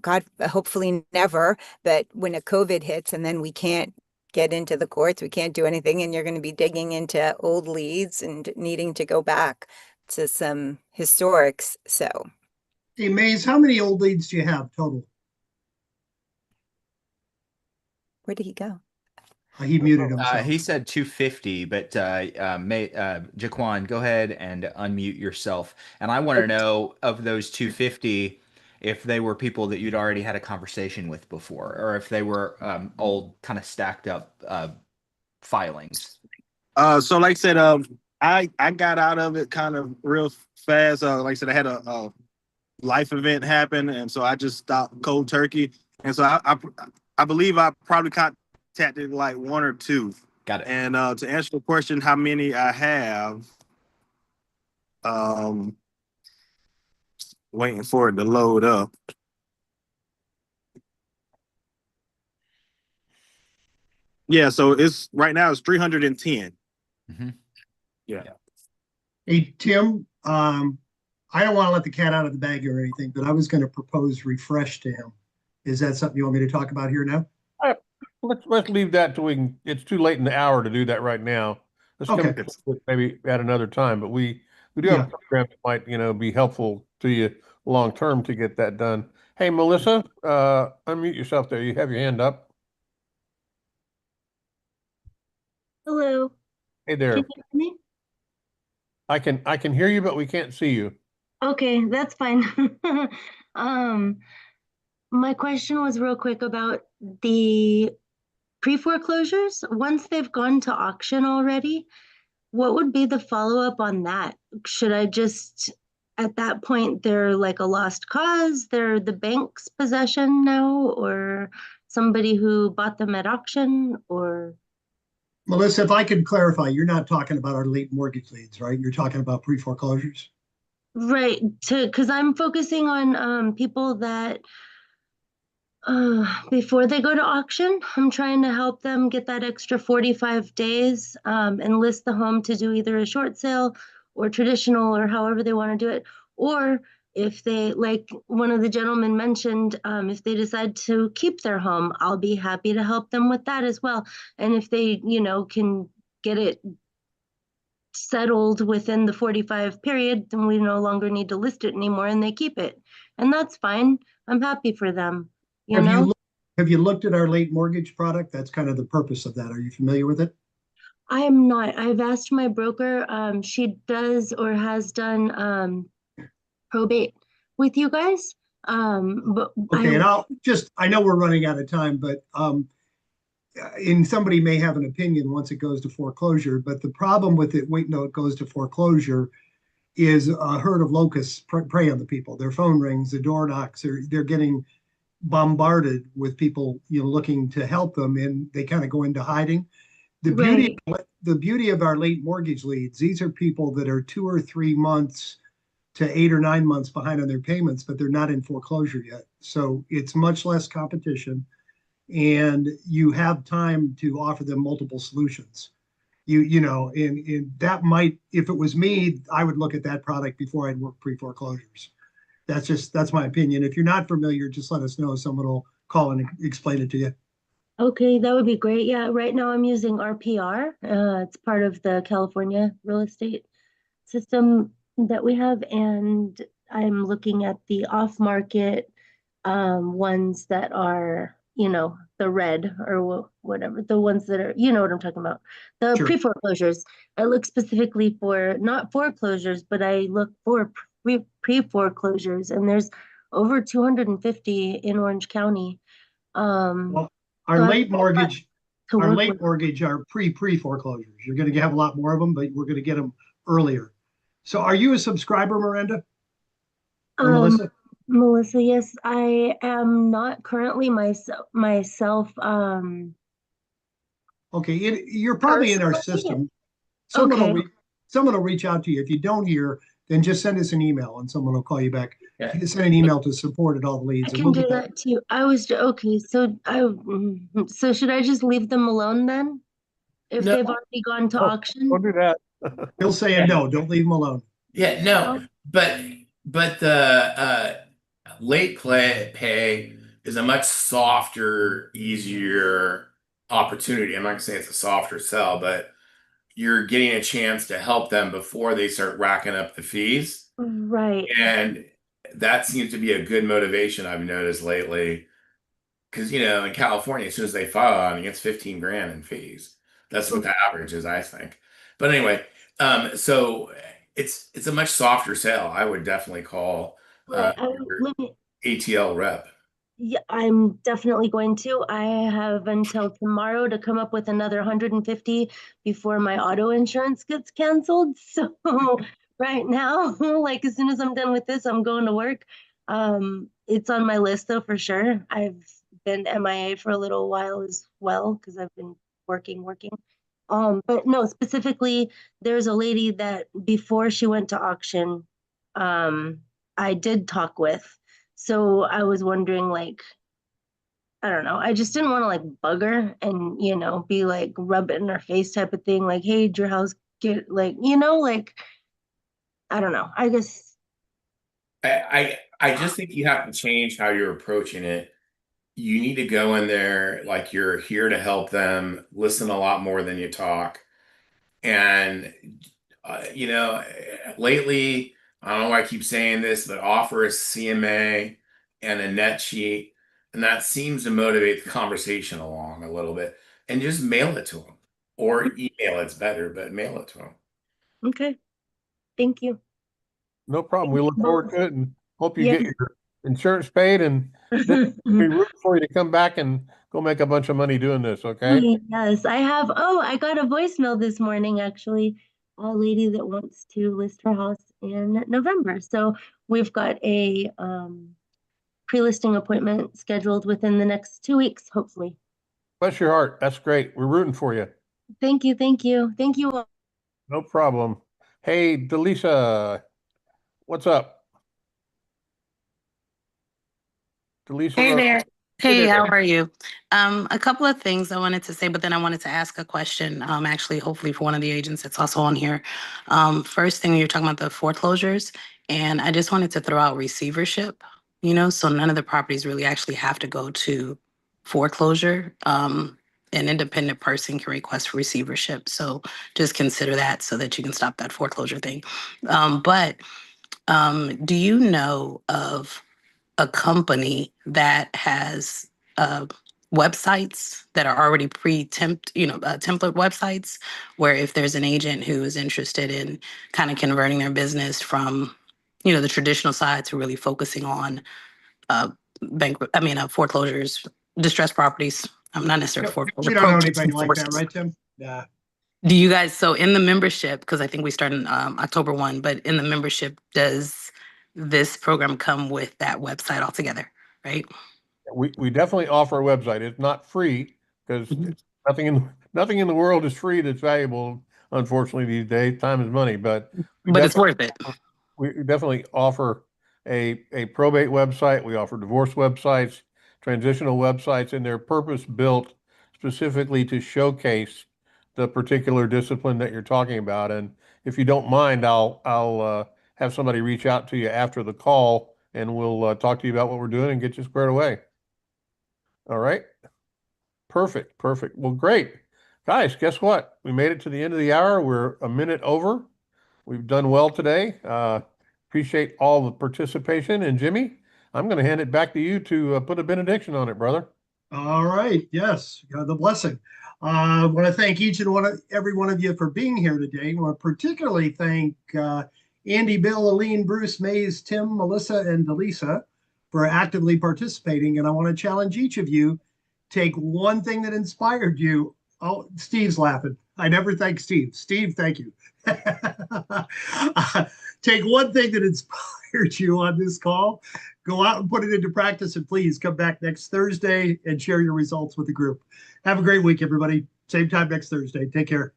God, hopefully never, but when a COVID hits and then we can't get into the courts, we can't do anything, and you're going to be digging into old leads and needing to go back to some historics. So, Hey, Maze, how many old leads do you have total? where did he go? He muted himself. He said 250, but Jaquan, go ahead and unmute yourself. And I want to know, of those 250, if they were people that you'd already had a conversation with before, or if they were old kind of stacked up filings. So like I said, I got out of it kind of real fast. Like I said, I had a life event happen, and so I just stopped cold turkey. And so I believe I probably contacted like one or two. Got it. And to answer the question, how many I have, waiting for it to load up. Yeah, so it's right now it's 310. Mm-hmm. Yeah. Hey, Tim, I don't want to let the cat out of the bag or anything, but I was going to propose refresh to him. Is that something you want me to talk about here now? Let's leave that till we can. It's too late in the hour to do that right now. Let's come Okay. maybe at another time. But we do have a program that might be helpful to you long term to get that done. Hey, Melissa, unmute yourself there. You have your hand up. Hello. Hey there. Can you hear me? I can hear you, but we can't see you. Okay, that's fine. My question was real quick about the pre-foreclosures. Once they've gone to auction already, what would be the follow-up on that? Should I just, at that point, they're like a lost cause, they're the bank's possession now, or somebody who bought them at auction, or? Melissa, if I could clarify, you're not talking about our late mortgage leads, right? You're talking about pre-foreclosures? Right, because I'm focusing on people that before they go to auction, I'm trying to help them get that extra 45 days and list the home to do either a short sale or traditional or however they want to do it. Or if they, like one of the gentlemen mentioned, if they decide to keep their home, I'll be happy to help them with that as well. And if they, can get it settled within the 45 period, then we no longer need to list it anymore and they keep it. And that's fine. I'm happy for them. Have you looked at our late mortgage product? That's kind of the purpose of that. Are you familiar with it? I am not. I've asked my broker. She does or has done probate with you guys. But okay, and I know we're running out of time, but and somebody may have an opinion once it goes to foreclosure, but the problem with it, wait, no, it goes to foreclosure, is a herd of locusts prey on the people. Their phone rings, the door knocks, they're getting bombarded with people, looking to help them, and they kind of go into hiding. The beauty of our late mortgage leads, these are people that are 2 or 3 months to 8 or 9 months behind on their payments, but they're not in foreclosure yet. So it's much less competition, and you have time to offer them multiple solutions. And that might, if it was me, I would look at that product before I'd work pre-foreclosures. That's my opinion. If you're not familiar, just let us know. Someone will call and explain it to you. Okay, that would be great. Yeah, right now I'm using RPR. It's part of the California real estate system that we have, and I'm looking at the off-market ones that are, the red or whatever, the ones that are, what I'm talking about, the Sure. Pre-foreclosures. I look specifically for not foreclosures, but I look for pre-foreclosures, and there's over 250 in Orange County. Well, our late mortgage are pre-foreclosures. You're going to have a lot more of them, but we're going to get them earlier. So are you a subscriber, Miranda? Or Melissa? Melissa, yes, I am not currently myself. Okay, you're probably in our system. Someone will reach out to you. If you don't hear, then just send us an email and someone will call you back. Yeah. You can send an email to support at All The Leads. I can do that too. Okay. So should I just leave them alone then? If they've already gone to auction? Don't do that. He'll say no, don't leave them alone. Yeah, no, but the late pay is a much softer, easier opportunity. I'm not gonna say it's a softer sell, but you're getting a chance to help them before they start racking up the fees. Right. And that seems to be a good motivation I've noticed lately. Because, in California, as soon as they file, it gets 15 grand in fees. That's what the average is, I think. But anyway, so it's a much softer sale. I would definitely call Right. your ATL rep. Yeah, I'm definitely going to. I have until tomorrow to come up with another 150 before my auto insurance gets canceled. So right now, like as soon as I'm done with this, I'm going to work. It's on my list though, for sure. I've been MIA for a little while as well because I've been working. But no, specifically, there's a lady that before she went to auction, I did talk with. So I was wondering, like, I don't know. I just didn't want to like bug her and, be like rub it in her face type of thing. Like, hey, did your house get like, like, I don't know. I guess. I just think you have to change how you're approaching it. You need to go in there like you're here to help them, listen a lot more than you talk. And, lately, I don't know why I keep saying this, but offer a CMA and a net sheet. And that seems to motivate the conversation along a little bit. And just mail it to them or email it's better, but mail it to them. Okay. Thank you. No problem. We look forward to it and hope you Yeah. get your insurance paid, and we root for you to come back and go make a bunch of money doing this. Okay. Yes, I have. Oh, I got a voicemail this morning, actually. A lady that wants to list her house in November. So we've got a pre-listing appointment scheduled within the next 2 weeks, hopefully. Bless your heart. That's great. We're rooting for you. Thank you. Thank you. Thank you all. No problem. Hey, Delisa, what's up? Delisa. Hey there. Hey, there. how are you? A couple of things I wanted to say, but then I wanted to ask a question, actually, hopefully for one of the agents that's also on here. First thing, you're talking about the foreclosures, and I just wanted to throw out receivership, so none of the properties really actually have to go to foreclosure. An independent person can request receivership. So just consider that so that you can stop that foreclosure thing. But do you know of a company that has websites that are already template websites, where if there's an agent who is interested in kind of converting their business from, the traditional side to really focusing on foreclosures, distressed properties. Not necessarily foreclosure. We don't know anybody like that, right, Tim? Yeah. Do you guys, so in the membership, because I think we start in October 1, but in the membership, does this program come with that website altogether, right? We definitely offer a website. It's not free because nothing in the world is free that's valuable, unfortunately, these days. Time is money, but it's worth it. We definitely offer a probate website. We offer divorce websites, transitional websites, and they're purpose built specifically to showcase the particular discipline that you're talking about. And if you don't mind, I'll have somebody reach out to you after the call, and we'll talk to you about what we're doing and get you squared away. All right. Perfect. Well, great. Guys, guess what? We made it to the end of the hour. We're a minute over. We've done well today. Appreciate all the participation. And Jimmy, I'm going to hand it back to you to put a benediction on it, brother. All right. Yes. The blessing. I want to thank each and every one of you for being here today. I want to particularly thank Andy, Bill, Aline, Bruce, Mays, Tim, Melissa, and Delisa for actively participating. And I want to challenge each of you, take one thing that inspired you. Oh, Steve's laughing. I never thank Steve. Steve, thank you. Take one thing that inspired you on this call, go out and put it into practice, and please come back next Thursday and share your results with the group. Have a great week, everybody. Same time next Thursday. Take care.